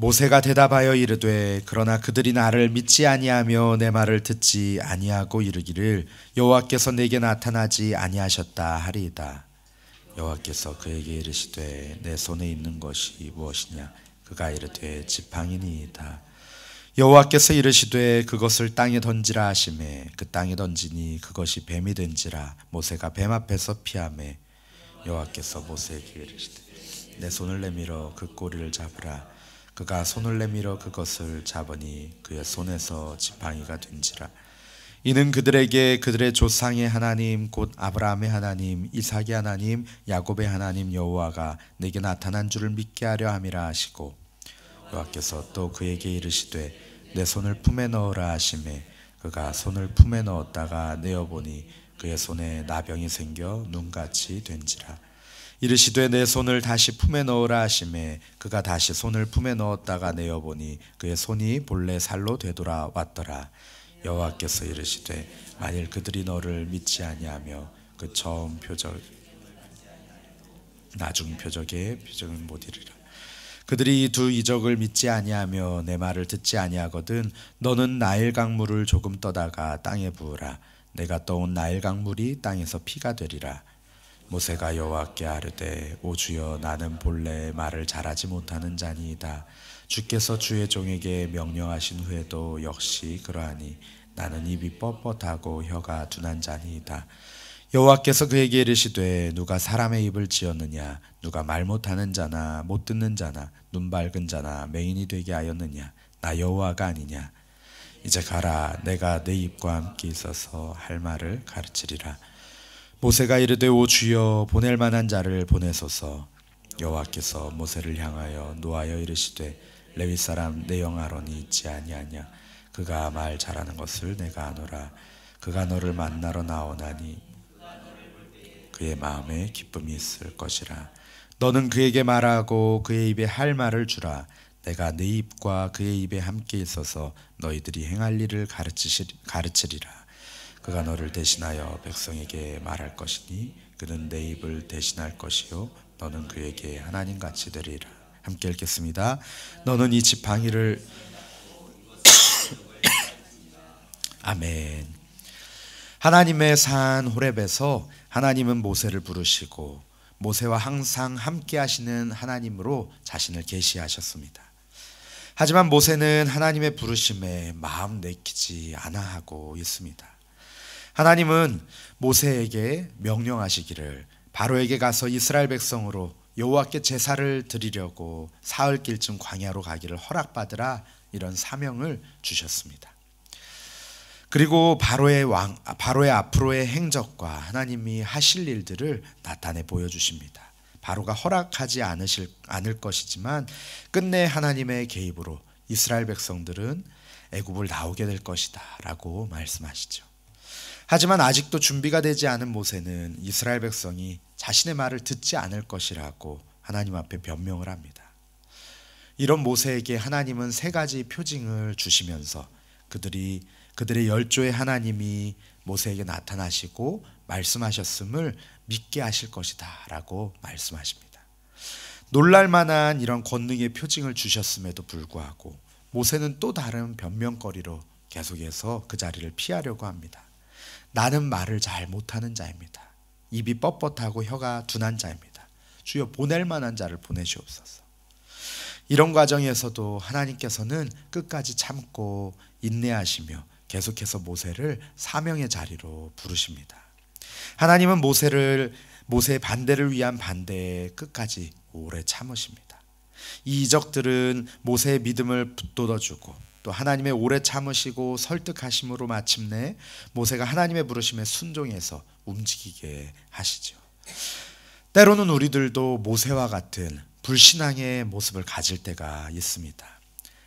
모세가 대답하여 이르되 그러나 그들이 나를 믿지 아니하며 내 말을 듣지 아니하고 이르기를 여호와께서 내게 나타나지 아니하셨다 하리이다. 여호와께서 그에게 이르시되 내 손에 있는 것이 무엇이냐? 그가 이르되 지팡이니이다. 여호와께서 이르시되 그것을 땅에 던지라 하시매 그 땅에 던지니 그것이 뱀이 된지라. 모세가 뱀 앞에서 피하매 여호와께서 모세에게 이르시되 내 손을 내밀어 그 꼬리를 잡으라. 그가 손을 내밀어 그것을 잡으니 그의 손에서 지팡이가 된지라. 이는 그들에게 그들의 조상의 하나님 곧 아브라함의 하나님 이삭의 하나님 야곱의 하나님 여호와가 내게 나타난 줄을 믿게 하려 함이라 하시고, 여호와께서 또 그에게 이르시되 내 손을 품에 넣으라 하시매 그가 손을 품에 넣었다가 내어보니 그의 손에 나병이 생겨 눈같이 된지라. 이르시되 내 손을 다시 품에 넣으라 하시매 그가 다시 손을 품에 넣었다가 내어보니 그의 손이 본래 살로 되돌아왔더라. 여호와께서 이르시되 만일 그들이 너를 믿지 아니하며 그 처음 표적 나중 표적의 표적을 못 이르라. 그들이 두 이적을 믿지 아니하며 내 말을 듣지 아니하거든 너는 나일 강물을 조금 떠다가 땅에 부으라. 내가 떠온 나일 강물이 땅에서 피가 되리라. 모세가 여호와께 아뢰되 오 주여 나는 본래 말을 잘하지 못하는 자니이다. 주께서 주의 종에게 명령하신 후에도 역시 그러하니 나는 입이 뻣뻣하고 혀가 둔한 자니이다. 여호와께서 그에게 이르시되 누가 사람의 입을 지었느냐? 누가 말 못하는 자나 못 듣는 자나 눈 밝은 자나 맹인이 되게 하였느냐? 나 여호와가 아니냐? 이제 가라. 내가 내 입과 함께 있어서 할 말을 가르치리라. 모세가 이르되 오 주여 보낼 만한 자를 보내소서. 여호와께서 모세를 향하여 노하여 이르시되 레위 사람 내 영 아론이 있지 아니하냐? 그가 말 잘하는 것을 내가 아노라. 그가 너를 만나러 나오나니 그의 마음에 기쁨이 있을 것이라. 너는 그에게 말하고 그의 입에 할 말을 주라. 내가 네 입과 그의 입에 함께 있어서 너희들이 행할 일을 가르치리라. 그가 너를 대신하여 백성에게 말할 것이니 그는 내 입을 대신할 것이요 너는 그에게 하나님같이 되리라. 함께 읽겠습니다. 너는 이 지팡이를 아멘. 하나님의 산 호렙에서 하나님은 모세를 부르시고 모세와 항상 함께 하시는 하나님으로 자신을 계시하셨습니다. 하지만 모세는 하나님의 부르심에 마음 내키지 않아 하고 있습니다. 하나님은 모세에게 명령하시기를 바로에게 가서 이스라엘 백성으로 여호와께 제사를 드리려고 사흘길쯤 광야로 가기를 허락받으라 이런 사명을 주셨습니다. 그리고 바로의 앞으로의 행적과 하나님이 하실 일들을 나타내 보여주십니다. 바로가 허락하지 않을 것이지만 끝내 하나님의 개입으로 이스라엘 백성들은 애굽을 나오게 될 것이다 라고 말씀하시죠. 하지만 아직도 준비가 되지 않은 모세는 이스라엘 백성이 자신의 말을 듣지 않을 것이라고 하나님 앞에 변명을 합니다. 이런 모세에게 하나님은 세 가지 표징을 주시면서 그들의 열조의 하나님이 모세에게 나타나시고 말씀하셨음을 믿게 하실 것이다 라고 말씀하십니다. 놀랄만한 이런 권능의 표징을 주셨음에도 불구하고 모세는 또 다른 변명거리로 계속해서 그 자리를 피하려고 합니다. 나는 말을 잘 못하는 자입니다. 입이 뻣뻣하고 혀가 둔한 자입니다. 주여 보낼 만한 자를 보내시옵소서. 이런 과정에서도 하나님께서는 끝까지 참고 인내하시며 계속해서 모세를 사명의 자리로 부르십니다. 하나님은 모세의 반대를 위한 반대에 끝까지 오래 참으십니다. 이 이적들은 모세의 믿음을 붙돋아주고 또 하나님의 오래 참으시고 설득하심으로 마침내 모세가 하나님의 부르심에 순종해서 움직이게 하시죠. 때로는 우리들도 모세와 같은 불신앙의 모습을 가질 때가 있습니다.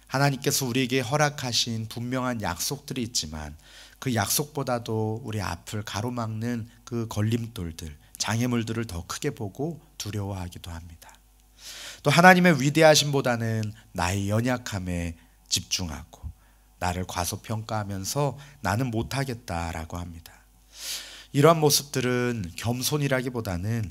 하나님께서 우리에게 허락하신 분명한 약속들이 있지만 그 약속보다도 우리 앞을 가로막는 그 걸림돌들, 장애물들을 더 크게 보고 두려워하기도 합니다. 또 하나님의 위대하심보다는 나의 연약함에 집중하고 나를 과소평가하면서 나는 못하겠다라고 합니다. 이러한 모습들은 겸손이라기보다는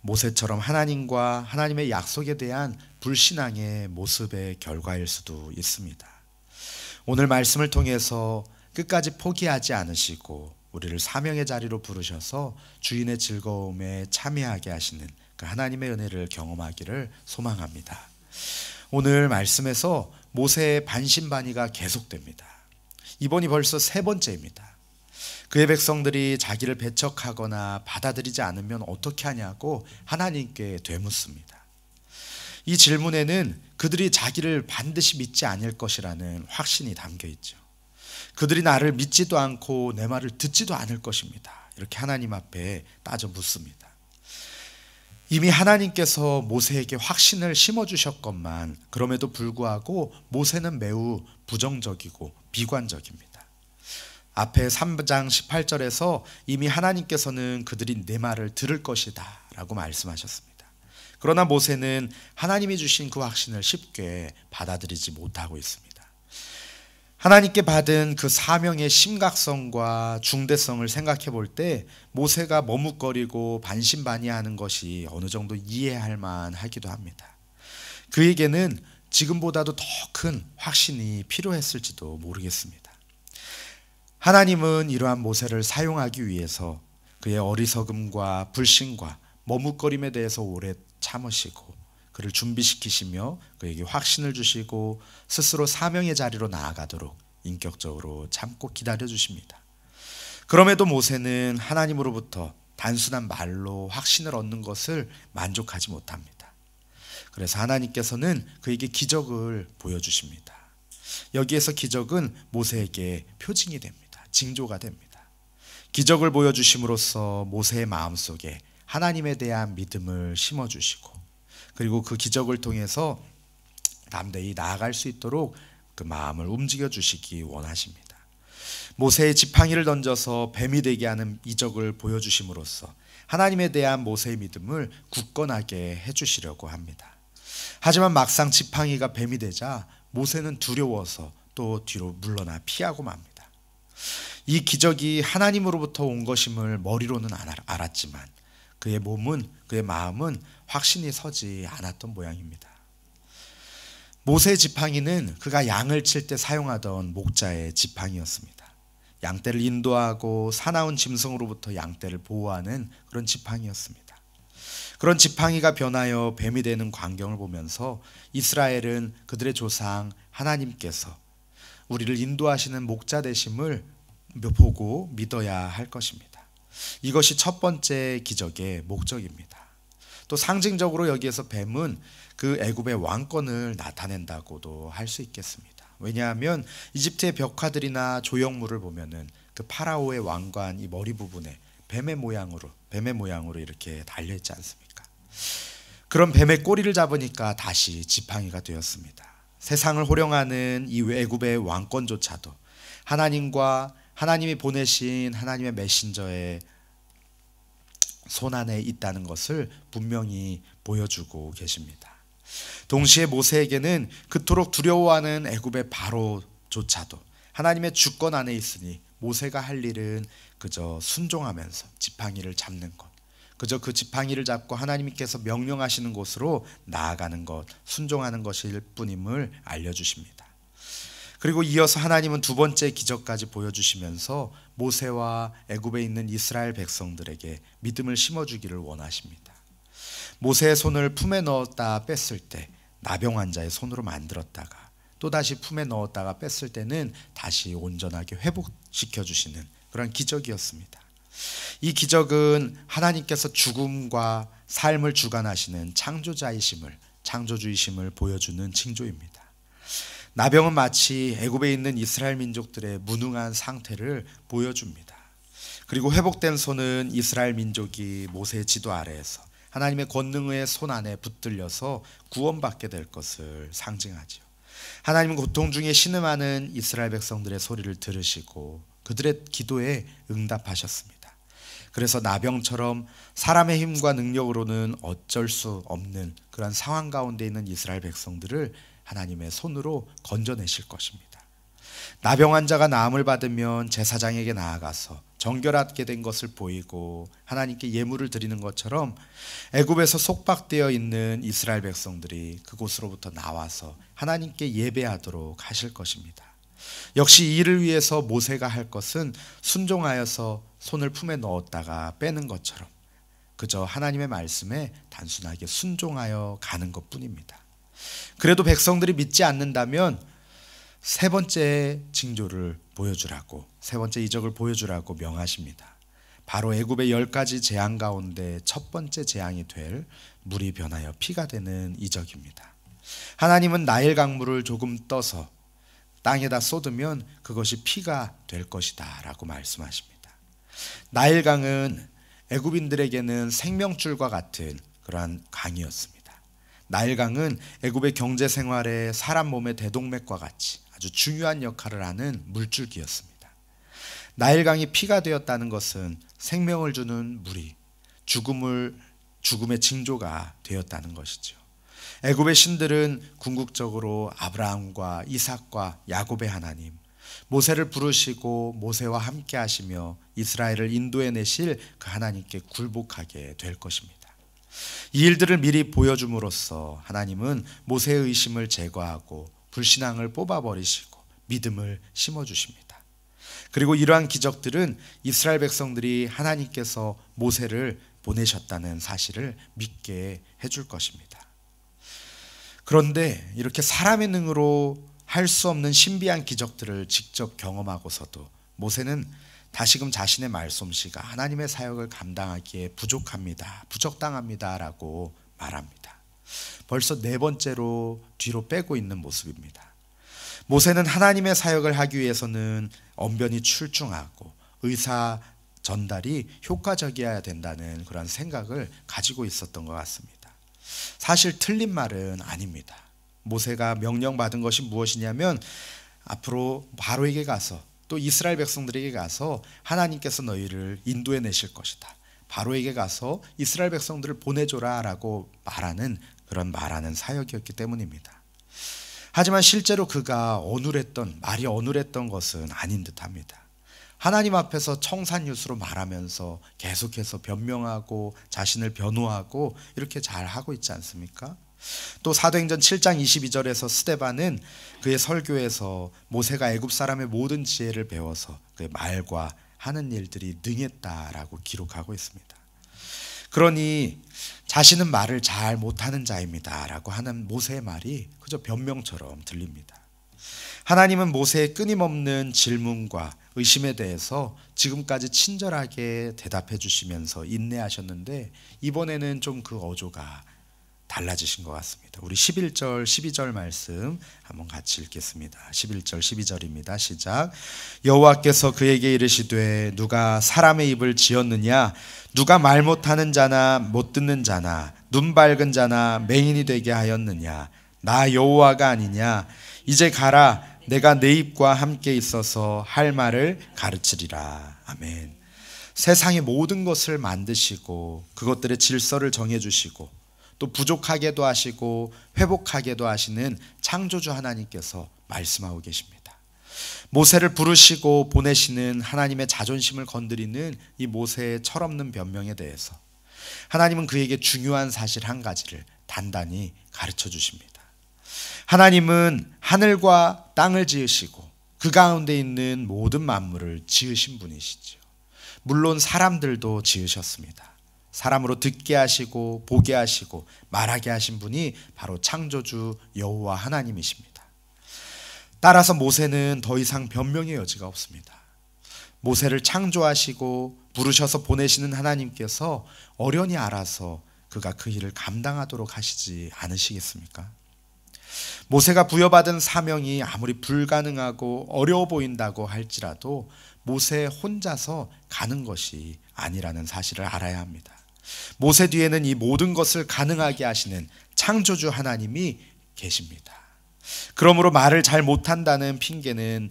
모세처럼 하나님과 하나님의 약속에 대한 불신앙의 모습의 결과일 수도 있습니다. 오늘 말씀을 통해서 끝까지 포기하지 않으시고 우리를 사명의 자리로 부르셔서 주인의 즐거움에 참여하게 하시는 그 하나님의 은혜를 경험하기를 소망합니다. 오늘 말씀에서 모세의 반신반의가 계속됩니다. 이번이 벌써 세 번째입니다. 그의 백성들이 자기를 배척하거나 받아들이지 않으면 어떻게 하냐고 하나님께 되묻습니다. 이 질문에는 그들이 자기를 반드시 믿지 않을 것이라는 확신이 담겨 있죠. 그들이 나를 믿지도 않고 내 말을 듣지도 않을 것입니다. 이렇게 하나님 앞에 따져 묻습니다. 이미 하나님께서 모세에게 확신을 심어주셨건만 그럼에도 불구하고 모세는 매우 부정적이고 비관적입니다. 앞에 3장 18절에서 이미 하나님께서는 그들이 내 말을 들을 것이다 라고 말씀하셨습니다. 그러나 모세는 하나님이 주신 그 확신을 쉽게 받아들이지 못하고 있습니다. 하나님께 받은 그 사명의 심각성과 중대성을 생각해 볼 때 모세가 머뭇거리고 반신반의하는 것이 어느 정도 이해할 만하기도 합니다. 그에게는 지금보다도 더 큰 확신이 필요했을지도 모르겠습니다. 하나님은 이러한 모세를 사용하기 위해서 그의 어리석음과 불신과 머뭇거림에 대해서 오래 참으시고 그를 준비시키시며 그에게 확신을 주시고 스스로 사명의 자리로 나아가도록 인격적으로 참고 기다려 주십니다. 그럼에도 모세는 하나님으로부터 단순한 말로 확신을 얻는 것을 만족하지 못합니다. 그래서 하나님께서는 그에게 기적을 보여주십니다. 여기에서 기적은 모세에게 표징이 됩니다. 징조가 됩니다. 기적을 보여주심으로써 모세의 마음속에 하나님에 대한 믿음을 심어주시고 그리고 그 기적을 통해서 담대히 나아갈 수 있도록 그 마음을 움직여 주시기 원하십니다. 모세의 지팡이를 던져서 뱀이 되게 하는 이적을 보여주심으로써 하나님에 대한 모세의 믿음을 굳건하게 해주시려고 합니다. 하지만 막상 지팡이가 뱀이 되자 모세는 두려워서 또 뒤로 물러나 피하고 맙니다. 이 기적이 하나님으로부터 온 것임을 머리로는 알았지만 그의 몸은, 그의 마음은 확신이 서지 않았던 모양입니다. 모세의 지팡이는 그가 양을 칠 때 사용하던 목자의 지팡이였습니다. 양떼를 인도하고 사나운 짐승으로부터 양떼를 보호하는 그런 지팡이였습니다. 그런 지팡이가 변하여 뱀이 되는 광경을 보면서 이스라엘은 그들의 조상 하나님께서 우리를 인도하시는 목자 되심을 보고 믿어야 할 것입니다. 이것이 첫 번째 기적의 목적입니다. 또 상징적으로 여기에서 뱀은 그 애굽의 왕권을 나타낸다고도 할 수 있겠습니다. 왜냐하면 이집트의 벽화들이나 조형물을 보면은 그 파라오의 왕관 이 머리 부분에 뱀의 모양으로 이렇게 달려 있지 않습니까? 그런 뱀의 꼬리를 잡으니까 다시 지팡이가 되었습니다. 세상을 호령하는 이 애굽의 왕권조차도 하나님과 하나님이 보내신 하나님의 메신저의 손 안에 있다는 것을 분명히 보여주고 계십니다. 동시에 모세에게는 그토록 두려워하는 애굽의 바로조차도 하나님의 주권 안에 있으니 모세가 할 일은 그저 순종하면서 지팡이를 잡는 것, 그저 그 지팡이를 잡고 하나님께서 명령하시는 곳으로 나아가는 것, 순종하는 것일 뿐임을 알려주십니다. 그리고 이어서 하나님은 두 번째 기적까지 보여주시면서 모세와 애굽에 있는 이스라엘 백성들에게 믿음을 심어주기를 원하십니다. 모세의 손을 품에 넣었다 뺐을 때 나병 환자의 손으로 만들었다가 또다시 품에 넣었다가 뺐을 때는 다시 온전하게 회복시켜 주시는 그런 기적이었습니다. 이 기적은 하나님께서 죽음과 삶을 주관하시는 창조주이심을 보여주는 징조입니다. 나병은 마치 애굽에 있는 이스라엘 민족들의 무능한 상태를 보여줍니다. 그리고 회복된 손은 이스라엘 민족이 모세의 지도 아래에서 하나님의 권능의 손 안에 붙들려서 구원받게 될 것을 상징하죠. 하나님은 고통 중에 신음하는 이스라엘 백성들의 소리를 들으시고 그들의 기도에 응답하셨습니다. 그래서 나병처럼 사람의 힘과 능력으로는 어쩔 수 없는 그런 상황 가운데 있는 이스라엘 백성들을 하나님의 손으로 건져내실 것입니다. 나병 환자가 나음을 받으면 제사장에게 나아가서 정결하게 된 것을 보이고 하나님께 예물을 드리는 것처럼 애굽에서 속박되어 있는 이스라엘 백성들이 그곳으로부터 나와서 하나님께 예배하도록 하실 것입니다. 역시 이 일을 위해서 모세가 할 것은 순종하여서 손을 품에 넣었다가 빼는 것처럼 그저 하나님의 말씀에 단순하게 순종하여 가는 것뿐입니다. 그래도 백성들이 믿지 않는다면 세 번째 징조를 보여주라고, 세 번째 이적을 보여주라고 명하십니다. 바로 애굽의 10가지 재앙 가운데 첫 번째 재앙이 될 물이 변하여 피가 되는 이적입니다. 하나님은 나일 강물을 조금 떠서 땅에다 쏟으면 그것이 피가 될 것이다 라고 말씀하십니다. 나일강은 애굽인들에게는 생명줄과 같은 그러한 강이었습니다. 나일강은 애굽의 경제 생활에 사람 몸의 대동맥과 같이 아주 중요한 역할을 하는 물줄기였습니다. 나일강이 피가 되었다는 것은 생명을 주는 물이 죽음의 징조가 되었다는 것이죠. 애굽의 신들은 궁극적으로 아브라함과 이삭과 야곱의 하나님, 모세를 부르시고 모세와 함께 하시며 이스라엘을 인도해 내실 그 하나님께 굴복하게 될 것입니다. 이 일들을 미리 보여줌으로써 하나님은 모세의 의심을 제거하고 불신앙을 뽑아버리시고 믿음을 심어주십니다. 그리고 이러한 기적들은 이스라엘 백성들이 하나님께서 모세를 보내셨다는 사실을 믿게 해줄 것입니다. 그런데 이렇게 사람의 능으로 할 수 없는 신비한 기적들을 직접 경험하고서도 모세는 다시금 자신의 말솜씨가 하나님의 사역을 감당하기에 부족합니다, 부적당합니다 라고 말합니다. 벌써 네 번째로 뒤로 빼고 있는 모습입니다. 모세는 하나님의 사역을 하기 위해서는 언변이 출중하고 의사 전달이 효과적이어야 된다는 그런 생각을 가지고 있었던 것 같습니다. 사실 틀린 말은 아닙니다. 모세가 명령받은 것이 무엇이냐면 앞으로 바로에게 가서 또 이스라엘 백성들에게 가서 하나님께서 너희를 인도해 내실 것이다, 바로에게 가서 이스라엘 백성들을 보내줘라 라고 말하는 사역이었기 때문입니다. 하지만 실제로 그가 말이 어눌했던 것은 아닌 듯합니다. 하나님 앞에서 청산유수로 말하면서 계속해서 변명하고 자신을 변호하고 이렇게 잘 하고 있지 않습니까? 또 사도행전 7장 22절에서 스데반은 그의 설교에서 모세가 애굽 사람의 모든 지혜를 배워서 그의 말과 하는 일들이 능했다라고 기록하고 있습니다. 그러니 자신은 말을 잘 못하는 자입니다 라고 하는 모세의 말이 그저 변명처럼 들립니다. 하나님은 모세의 끊임없는 질문과 의심에 대해서 지금까지 친절하게 대답해 주시면서 인내하셨는데 이번에는 좀 그 어조가 달라지신 것 같습니다. 우리 11절 12절 말씀 한번 같이 읽겠습니다. 11절 12절입니다. 시작. 여호와께서 그에게 이르시되 누가 사람의 입을 지었느냐, 누가 말 못하는 자나 못 듣는 자나 눈 밝은 자나 맹인이 되게 하였느냐, 나 여호와가 아니냐. 이제 가라, 내가 내 입과 함께 있어서 할 말을 가르치리라. 아멘. 세상의 모든 것을 만드시고 그것들의 질서를 정해주시고 또 부족하게도 하시고 회복하게도 하시는 창조주 하나님께서 말씀하고 계십니다. 모세를 부르시고 보내시는 하나님의 자존심을 건드리는 이 모세의 철없는 변명에 대해서 하나님은 그에게 중요한 사실 한 가지를 단단히 가르쳐 주십니다. 하나님은 하늘과 땅을 지으시고 그 가운데 있는 모든 만물을 지으신 분이시죠. 물론 사람들도 지으셨습니다. 사람으로 듣게 하시고 보게 하시고 말하게 하신 분이 바로 창조주 여호와 하나님이십니다. 따라서 모세는 더 이상 변명의 여지가 없습니다. 모세를 창조하시고 부르셔서 보내시는 하나님께서 어련히 알아서 그가 그 일을 감당하도록 하시지 않으시겠습니까? 모세가 부여받은 사명이 아무리 불가능하고 어려워 보인다고 할지라도 모세 혼자서 가는 것이 아니라는 사실을 알아야 합니다. 모세 뒤에는 이 모든 것을 가능하게 하시는 창조주 하나님이 계십니다. 그러므로 말을 잘 못한다는 핑계는,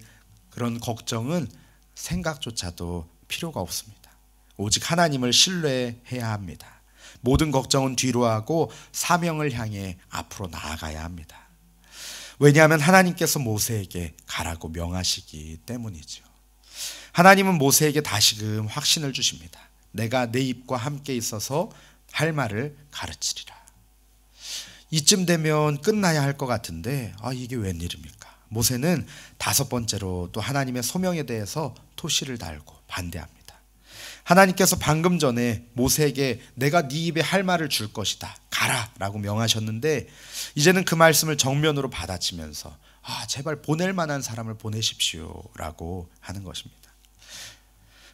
그런 걱정은 생각조차도 필요가 없습니다. 오직 하나님을 신뢰해야 합니다. 모든 걱정은 뒤로 하고 사명을 향해 앞으로 나아가야 합니다. 왜냐하면 하나님께서 모세에게 가라고 명하시기 때문이죠. 하나님은 모세에게 다시금 확신을 주십니다. 내가 내 입과 함께 있어서 할 말을 가르치리라. 이쯤 되면 끝나야 할 것 같은데 이게 웬일입니까? 모세는 5번째로 또 하나님의 소명에 대해서 토시를 달고 반대합니다. 하나님께서 방금 전에 모세에게 내가 네 입에 할 말을 줄 것이다, 가라 라고 명하셨는데 이제는 그 말씀을 정면으로 받아치면서 제발 보낼 만한 사람을 보내십시오 라고 하는 것입니다.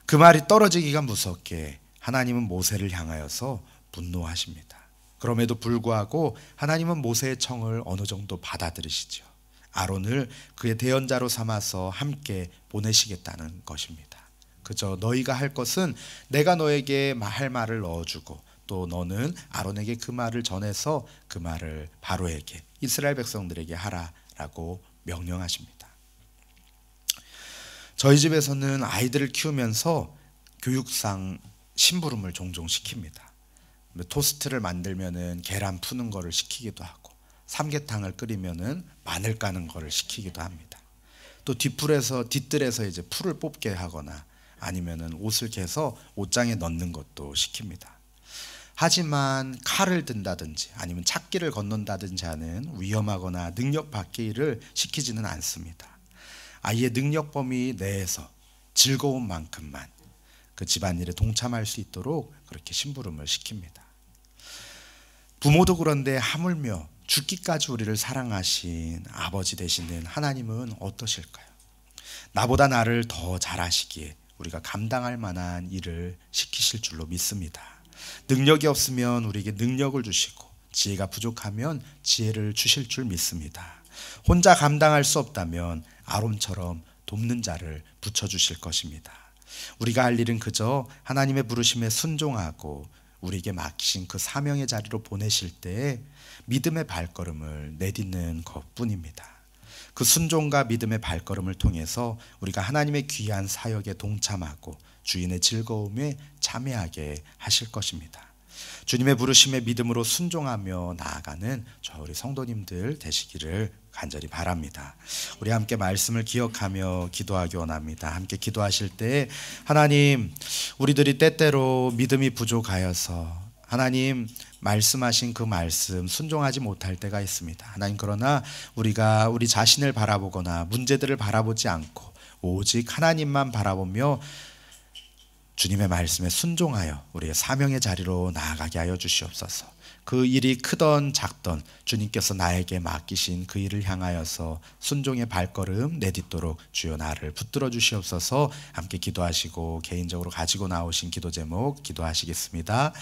그 말이 떨어지기가 무섭게 하나님은 모세를 향하여서 분노하십니다. 그럼에도 불구하고 하나님은 모세의 청을 어느 정도 받아들이시죠. 아론을 그의 대언자로 삼아서 함께 보내시겠다는 것입니다. 그저 너희가 할 것은 내가 너에게 할 말을 넣어주고 또 너는 아론에게 그 말을 전해서 그 말을 바로에게, 이스라엘 백성들에게 하라라고 명령하십니다. 저희 집에서는 아이들을 키우면서 교육상 심부름을 종종 시킵니다. 토스트를 만들면은 계란 푸는 거를 시키기도 하고 삼계탕을 끓이면은 마늘 까는 거를 시키기도 합니다. 또 뒷뜰에서 이제 풀을 뽑게 하거나 아니면은 옷을 개서 옷장에 넣는 것도 시킵니다. 하지만 칼을 든다든지 아니면 찾기를 건넌다든지 하는 위험하거나 능력 밖의 일을 시키지는 않습니다. 아이의 능력 범위 내에서 즐거운 만큼만 그 집안일에 동참할 수 있도록 그렇게 심부름을 시킵니다. 부모도 그런데 하물며 죽기까지 우리를 사랑하신 아버지 되시는 하나님은 어떠실까요? 나보다 나를 더 잘하시기에 우리가 감당할 만한 일을 시키실 줄로 믿습니다. 능력이 없으면 우리에게 능력을 주시고 지혜가 부족하면 지혜를 주실 줄 믿습니다. 혼자 감당할 수 없다면 아론처럼 돕는 자를 붙여주실 것입니다. 우리가 할 일은 그저 하나님의 부르심에 순종하고 우리에게 맡기신 그 사명의 자리로 보내실 때에 믿음의 발걸음을 내딛는 것뿐입니다. 그 순종과 믿음의 발걸음을 통해서 우리가 하나님의 귀한 사역에 동참하고 주인의 즐거움에 참여하게 하실 것입니다. 주님의 부르심에 믿음으로 순종하며 나아가는 우리 성도님들 되시기를 간절히 바랍니다. 우리 함께 말씀을 기억하며 기도하기 원합니다. 함께 기도하실 때 하나님, 우리들이 때때로 믿음이 부족하여서 하나님 말씀하신 그 말씀 순종하지 못할 때가 있습니다. 하나님, 그러나 우리가 우리 자신을 바라보거나 문제들을 바라보지 않고 오직 하나님만 바라보며 주님의 말씀에 순종하여 우리의 사명의 자리로 나아가게 하여 주시옵소서. 그 일이 크던 작던 주님께서 나에게 맡기신 그 일을 향하여서 순종의 발걸음 내딛도록 주여 나를 붙들어 주시옵소서. 함께 기도하시고 개인적으로 가지고 나오신 기도 제목 기도하시겠습니다.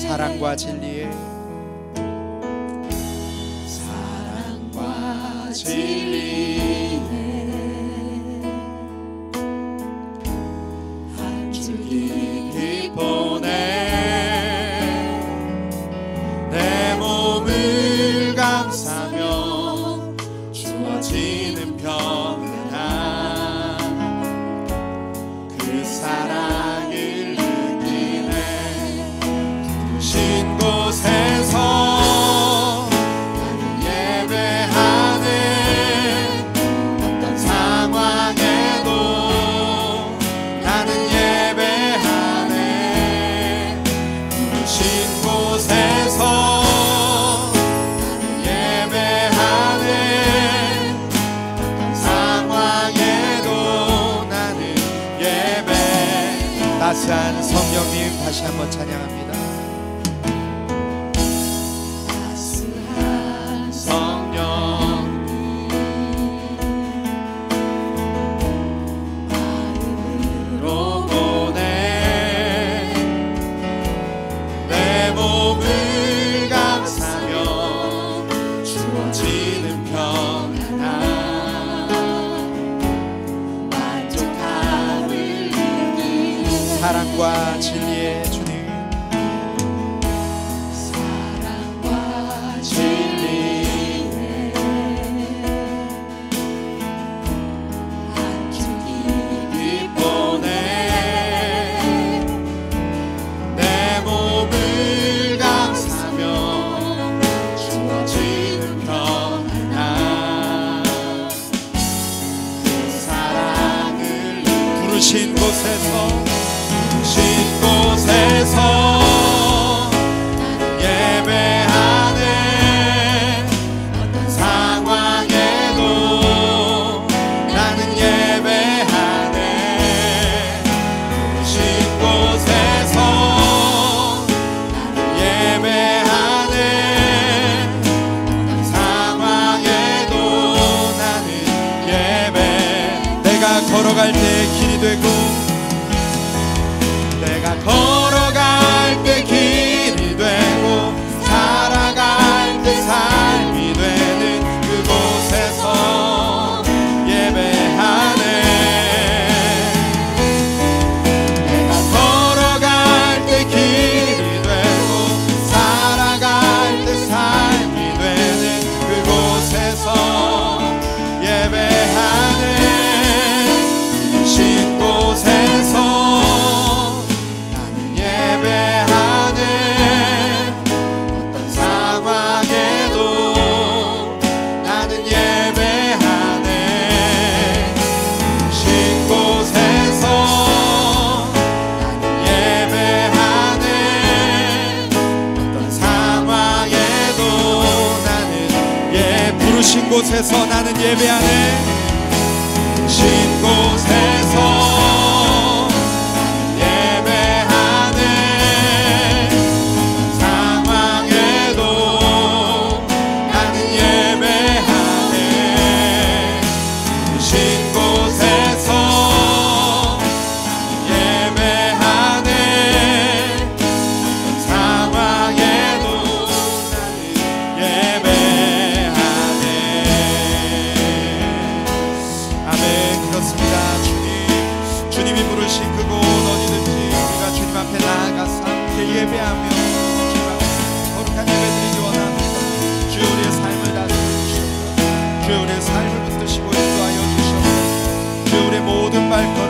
사랑과 진리에 한 줄기 보내 내 몸을 감싸며 주어지는 평안 그 사랑을 느끼네 신 곳에서 따스한 성령님 다시 한번 찬양합니다. 따스한 성령님 마음으로 보내 내 몸을 감싸며 주어지는 사랑과 진리의 주님, 사랑과 진리의 한 줄기 빛보내 내 몸을 감싸며 주어지는 평안, 그 사랑을 부르신 곳에서 예배하네. 어떤 상황에도 나는 예배하네. 부르신 곳에서 예배하네. 어떤 상황에도 나는 예배. 내가 걸어갈 때 길이 되고, 내가 걸어갈 때 길이 되고 살아갈 때 삶이 되는 그곳에서 예배하네. 내가 걸어갈 때 길이 되고 살아갈 때 삶이 되는 그곳에서 예배하네. 신 곳에서 예배하네. 어떤 상황에도 나는 예배하네. 신 곳에서 예배하네. 어떤 상황에도 나는 부르신 곳에서 나는 예배하네. 신 곳에서 예배하며 주님 앞에 거룩한 예배드리기 원합니다. 주여 우리의 삶을 다스려 주시옵소서. 주여 우리의 삶을 붙드시고 인도하여 주시옵소서. 주여 우리의 모든 발걸음